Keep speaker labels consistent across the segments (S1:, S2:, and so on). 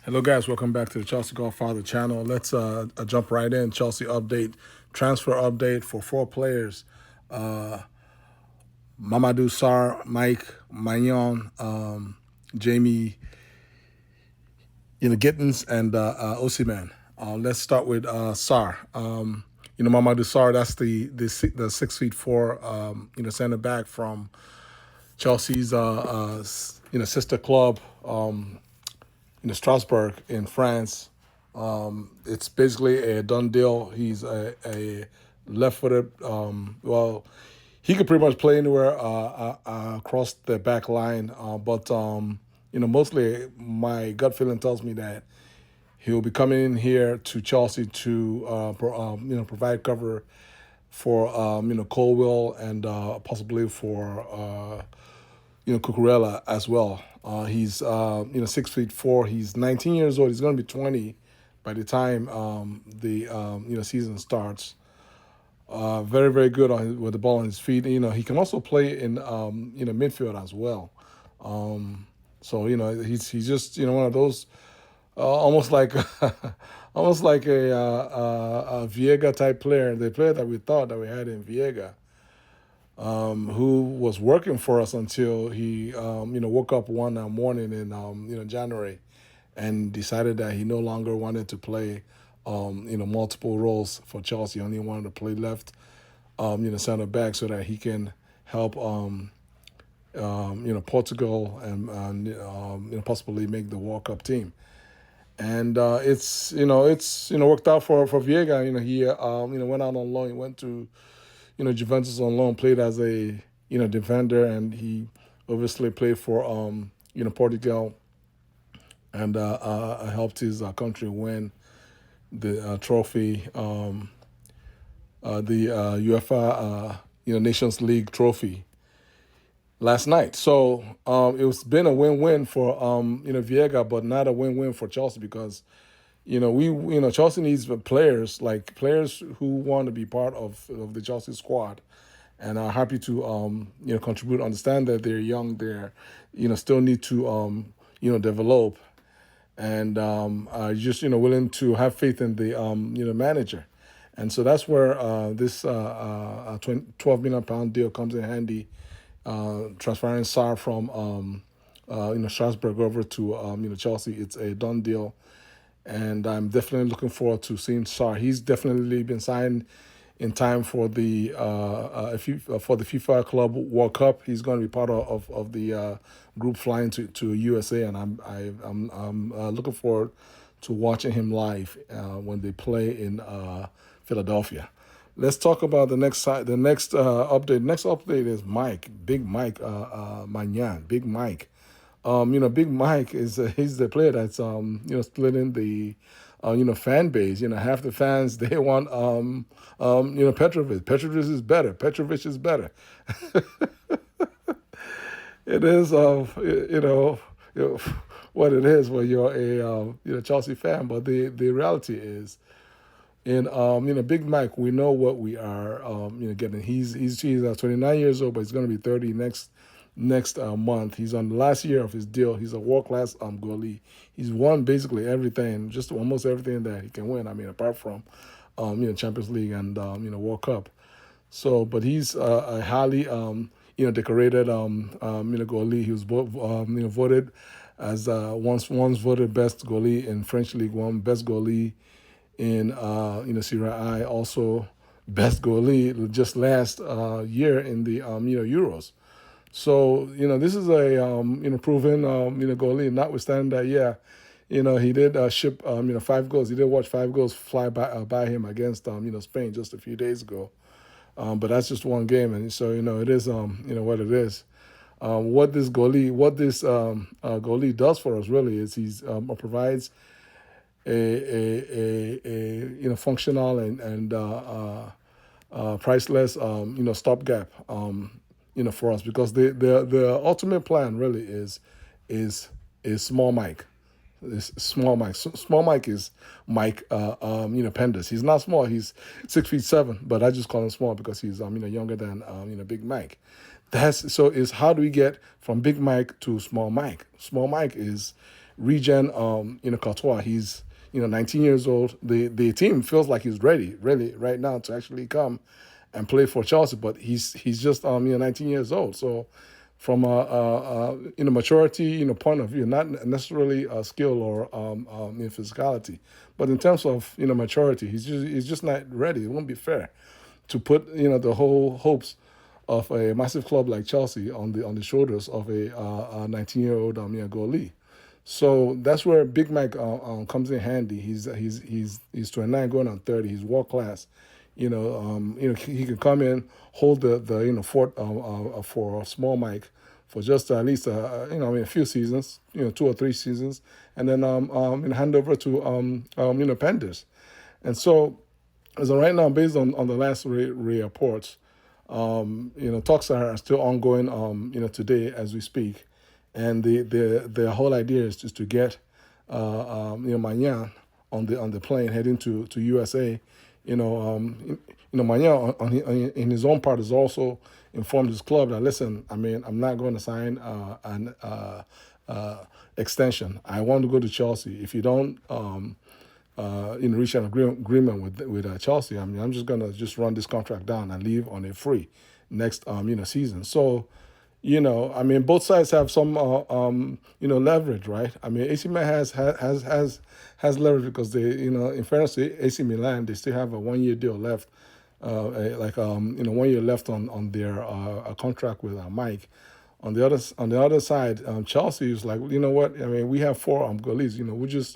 S1: Hello, guys. Welcome back to the Chelsea Godfather channel. Let's jump right in. Chelsea update, transfer update for four players: Mamadou Sarr, Mike Maignan, Jamie, Gittens, and Osimhen. Let's start with Sarr. Mamadou Sarr. That's the 6 feet four, center back from Chelsea's sister club. Strasbourg in France. It's basically a done deal. He's a left-footed. He could pretty much play anywhere across the back line. But mostly my gut feeling tells me that he'll be coming in here to Chelsea to provide cover for Colwill and possibly for Cucurella as well. He's 6 feet four. He's 19 years old. He's going to be 20 by the time the season starts. Very very good with the ball on his feet. He can also play in midfield as well. He's just one of those almost like almost like a Viega type player. The player that we thought that we had in Viega. Who was working for us until he, woke up one morning in, January, and decided that he no longer wanted to play, multiple roles for Chelsea. He only wanted to play left, center back, so that he can help, Portugal and possibly make the World Cup team. And it's worked out for Viega. He went out on loan. He went to Juventus on loan, played as a defender, and he obviously played for Portugal, and helped his country win the trophy, the UEFA Nations League trophy last night. So it's been a win-win for Viega, but not a win-win for Chelsea because Chelsea needs players who want to be part of the Chelsea squad and are happy to contribute. Understand that they're young, they're still need to develop, and are just willing to have faith in the manager. And so that's where this £12 million deal comes in handy. Transferring Sarr from Strasbourg over to Chelsea, it's a done deal. And I'm definitely looking forward to seeing Sarr. He's definitely been signed in time for the FIFA Club World Cup. He's going to be part of the group flying to USA, and I'm looking forward to watching him live when they play in Philadelphia. Let's talk about the next side. The next update. Next update is Big Mike Maignan, Big Mike. Big Mike he's the player that's splitting the fan base. Half the fans they want Petrovic. Petrovic is better. Petrovic is better. It is what it is when you're a Chelsea fan. But the reality is, in Big Mike, we know what we are getting. He's 29 years old, but he's going to be 30 next month. He's on the last year of his deal. He's a world-class goalie. He's won basically everything, just almost everything that he can win. I mean, apart from Champions League and World Cup. So, but he's a highly decorated goalie. He was voted as once voted best goalie in French League One, best goalie in SARR, also best goalie just last year in the Euros. So this is a proven goalie. Notwithstanding that, he did ship 5 goals. He did watch 5 goals fly by him against Spain just a few days ago. But that's just one game, and so it is what it is. What this goalie does for us really is he's provides a functional and priceless stopgap for us, because the ultimate plan really is Small Mike. Small Mike. Small Mike is Mike Penders. He's not small. He's 6'7", but I just call him small because he's younger than Big Mike. Is how do we get from Big Mike to Small Mike? Small Mike is Regen, Courtois. He's 19 years old. The team feels like he's ready, really, right now to actually come and play for Chelsea. But he's just 19 years old. So from a maturity point of view, not necessarily skill or physicality, but in terms of maturity, he's just not ready. It won't be fair to put the whole hopes of a massive club like Chelsea on the shoulders of a 19-year-old goalie. So that's where Big Mike comes in handy. He's 29 going on 30. He's world class. He can come in, hold the fort for a small Mike for just at least a few seasons, 2 or 3 seasons, and then hand over to Penders. And so right now, based on the last reports, talks are still ongoing, today as we speak, and the whole idea is just to get, Maignan on the plane heading to USA. Maignan in his own part has also informed his club that, listen, I'm not going to sign an extension. I want to go to Chelsea. If you don't reach an agreement with Chelsea, I'm just gonna just run this contract down and leave on a free next season. So, both sides have some leverage, right? AC Milan has leverage because they, in fairness to AC Milan, they still have a 1 year deal left, 1 year left on their contract with Mike. On the other side, Chelsea is like, you know what? We have 4 goalies. We just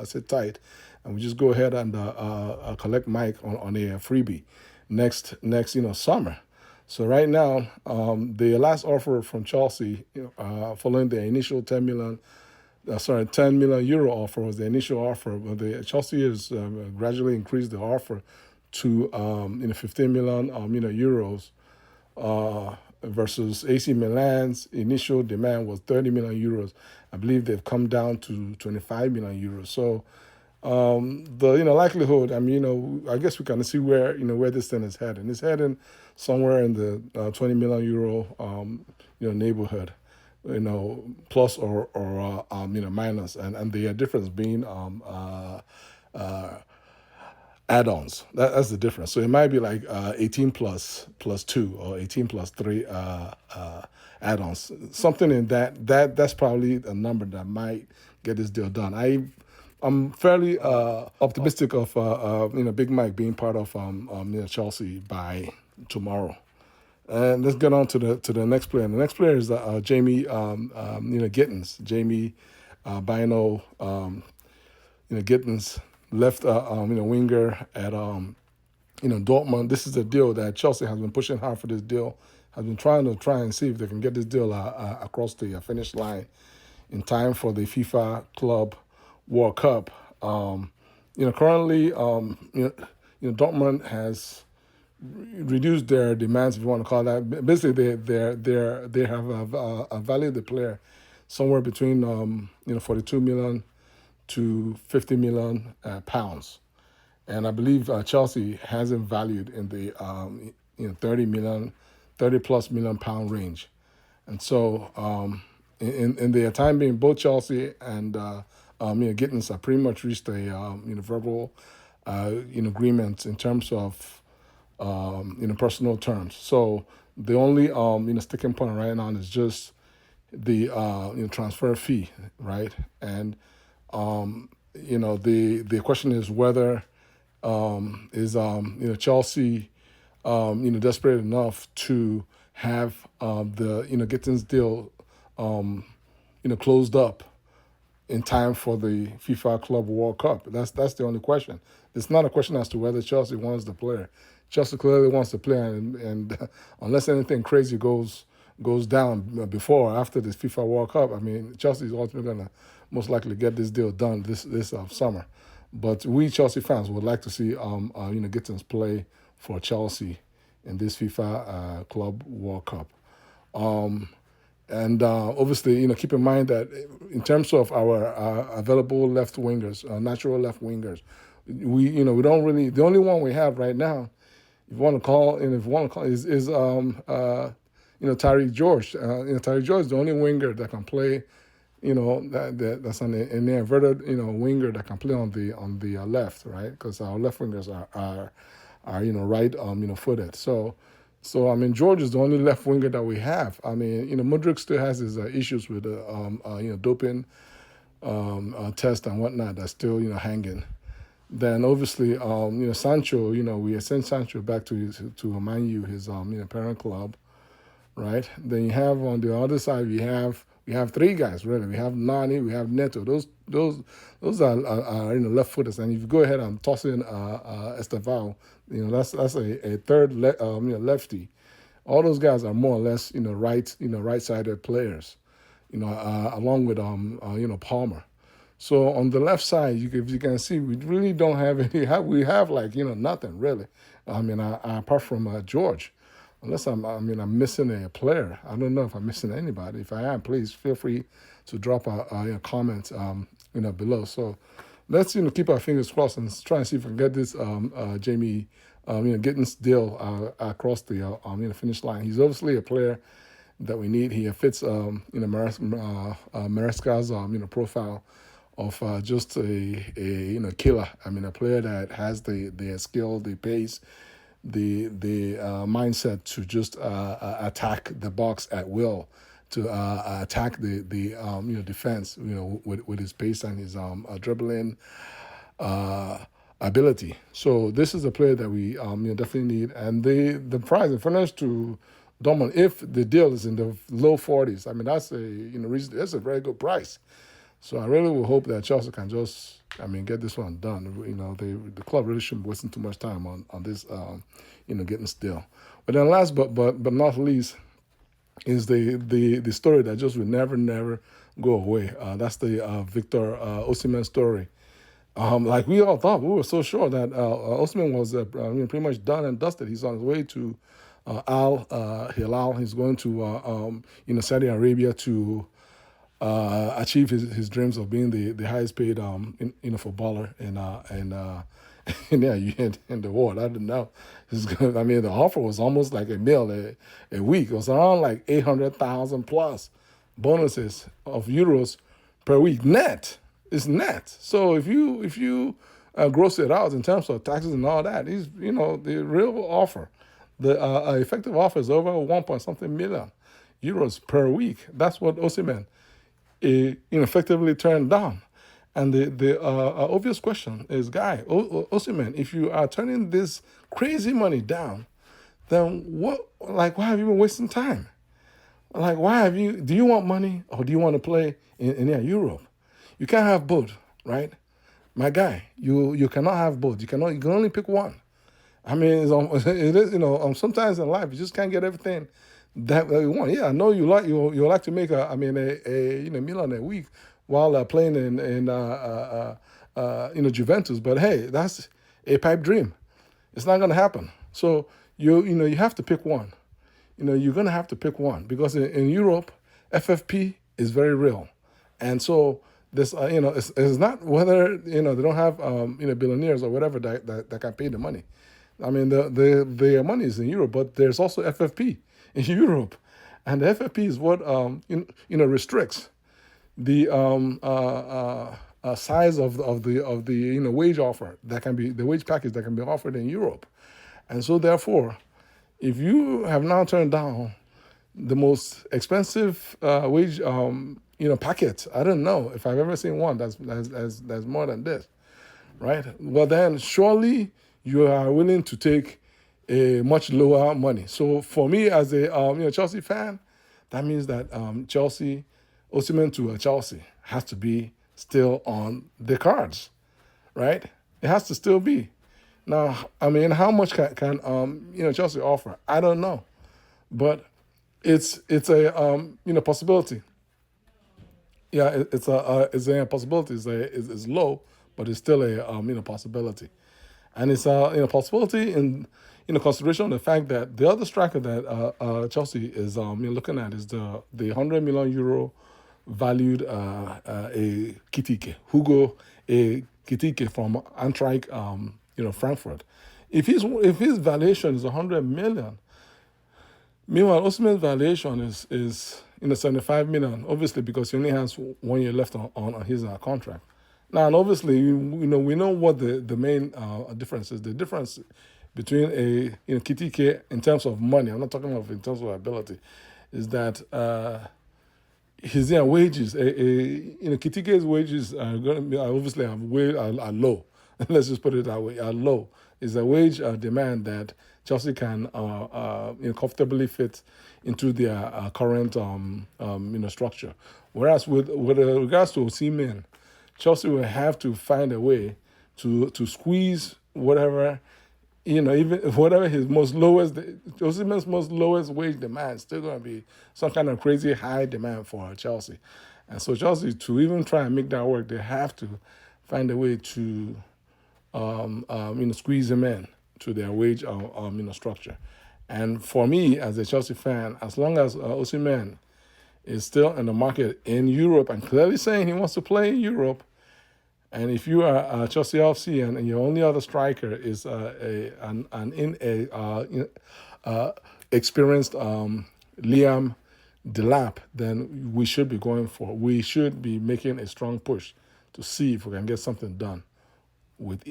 S1: sit tight, and we just go ahead and collect Mike on a freebie next summer. So right now, the last offer from Chelsea, following the initial 10 million euro offer was the initial offer. But the Chelsea has gradually increased the offer to 15 million euros. Versus AC Milan's initial demand was 30 million euros. I believe they've come down to 25 million euros. So the likelihood, I guess we can see where this thing is heading. It's heading somewhere in the 20 million euro neighborhood, plus or minus, and the difference being add-ons. That's the difference. So it might be like 18 plus 2 or 18 plus 3 add-ons. Something in that's probably a number that might get this deal done. I'm fairly optimistic of Big Mike being part of Chelsea by tomorrow. And let's get on to the next player. And the next player is Jamie Gittens. Jamie Bino Gittens, left winger at Dortmund. This is a deal that Chelsea has been pushing hard for. This deal has been trying and see if they can get this deal across the finish line in time for the FIFA Club World Cup. Currently, Dortmund has reduced their demands, if you want to call that. Basically, they have valued the player somewhere between 42 million to 50 million pounds, and I believe Chelsea has him valued in the 30 plus million pound range. And so in the time being, both Chelsea and Gittens have pretty much reached a verbal agreement in terms of personal terms. So the only sticking point right now is just the transfer fee, right? And the question is whether is Chelsea desperate enough to have the Gittens deal closed up in time for the FIFA Club World Cup. That's the only question. It's not a question as to whether Chelsea wants the player. Chelsea clearly wants the player, and unless anything crazy goes down before or after this FIFA World Cup, Chelsea is ultimately going to most likely get this deal done this summer. But we Chelsea fans would like to see Gittens play for Chelsea in this FIFA Club World Cup. And obviously, keep in mind that in terms of our available left wingers, natural left wingers, we don't really. The only one we have right now, if you want to call, is Tariq George. Tariq George is the only winger that can play that's an inverted, winger that can play on the left, right? Because our left wingers are right, footed. So I mean, George is the only left winger that we have. I mean, Mudryk still has his issues with doping test and whatnot that's still hanging. Then obviously, Sancho, we sent Sancho back to Man U, his parent club, right? Then you have on the other side we have three guys really. We have Nani, we have Neto. Those are left footers. And if you go ahead and toss in Estevao, that's a third lefty. All those guys are more or less right sided players. Along with Palmer. So on the left side, if you can see, we really don't have any. We have nothing really. I mean, apart from George, unless I'm missing a player. I don't know if I'm missing anybody. If I am, please feel free to drop a comment below. So let's keep our fingers crossed and try and see if we can get this Jamie Gittens deal across the finish line. He's obviously a player that we need. He fits Maresca's profile of just a killer. I mean, a player that has the skill, the pace, the mindset to just attack the box at will, to attack the defense, with his pace and his dribbling ability. So this is a player that we definitely need. And the price, in fairness to Dortmund, if the deal is in the low 40s, I mean that's that's a very good price. So I really will hope that Chelsea can just get this one done. The club really shouldn't be wasting too much time on this Gittens deal. But then last but not least is the story that just will never go away. That's the Victor Osimhen story. Like we all thought, we were so sure that Osimhen was pretty much done and dusted. He's on his way to Al Hilal. He's going to Saudi Arabia to achieve his dreams of being the highest paid footballer in the world. I don't know. The offer was almost like a meal a week. It was around like 800,000 plus bonuses of euros per week net. It's net. So if you gross it out in terms of taxes and all that, he's the real offer. The effective offer is over 1 point something million euros per week. That's what Osimhen effectively turned down. And the obvious question is, Osimhen, if you are turning this crazy money down, then why have you been wasting time? Do you want money or do you want to play in Europe? You can't have both, right? My guy, you cannot have both. You can only pick one. I mean, it is, sometimes in life you just can't get everything that you want. Yeah, I know you like to make a million a week while playing in Juventus, but hey, that's a pipe dream. It's not going to happen. So you have to pick one. You're going to have to pick one because in Europe, FFP is very real, and so this it's not whether they don't have billionaires or whatever that can pay the money. I mean the money is in Europe, but there's also FFP in Europe, and the FFP is what restricts the size of the wage offer that can be the wage package that can be offered in Europe, and so therefore, if you have now turned down the most expensive wage packet, I don't know if I've ever seen one that's more than this, right? Well, then surely you are willing to take a much lower money. So for me as a Chelsea fan, that means that Osimhen to Chelsea has to be still on the cards, right? It has to still be. Now, I mean, how much can Chelsea offer? I don't know, but it's a possibility. Yeah, it's a possibility. It's low, but it's still a possibility, and it's a possibility in consideration of the fact that the other striker that Chelsea is looking at is the €100 million valued a Kitike, Hugo a Kitike from Eintracht Frankfurt. If his valuation is 100 million, Meanwhile, Osimhen's valuation is 75 million, obviously because he only has 1 year left on his contract. Now, and obviously, we know what the main difference is. The difference between Kitike in terms of money, I'm not talking about in terms of ability, is that his wages, Kitike's wages are going to be obviously are low. Let's just put it that way, are low. Is a wage demand that Chelsea can comfortably fit into their current structure. Whereas with regards to Osimhen, Chelsea will have to find a way to squeeze whatever, even whatever his most lowest, Osimhen's most lowest wage demand is still going to be some kind of crazy high demand for Chelsea. And so Chelsea, to even try and make that work, they have to find a way to squeeze him in to their wage structure. And for me, as a Chelsea fan, as long as Osimhen is still in the market in Europe and clearly saying he wants to play in Europe, and if you are Chelsea FC and your only other striker is experienced Liam Delap, then we should be making a strong push to see if we can get something done with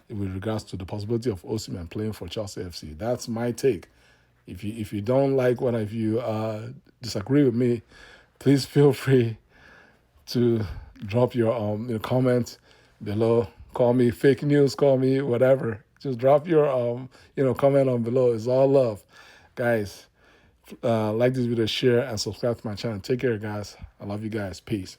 S1: regards to the possibility of Osimhen playing for Chelsea FC. That's my take. If you don't like what, if you disagree with me, please feel free to drop your comment below. Call me fake news, call me whatever. Just drop your comment on below. It's all love, guys. Like this video, share, and subscribe to my channel. Take care, guys. I love you guys. Peace.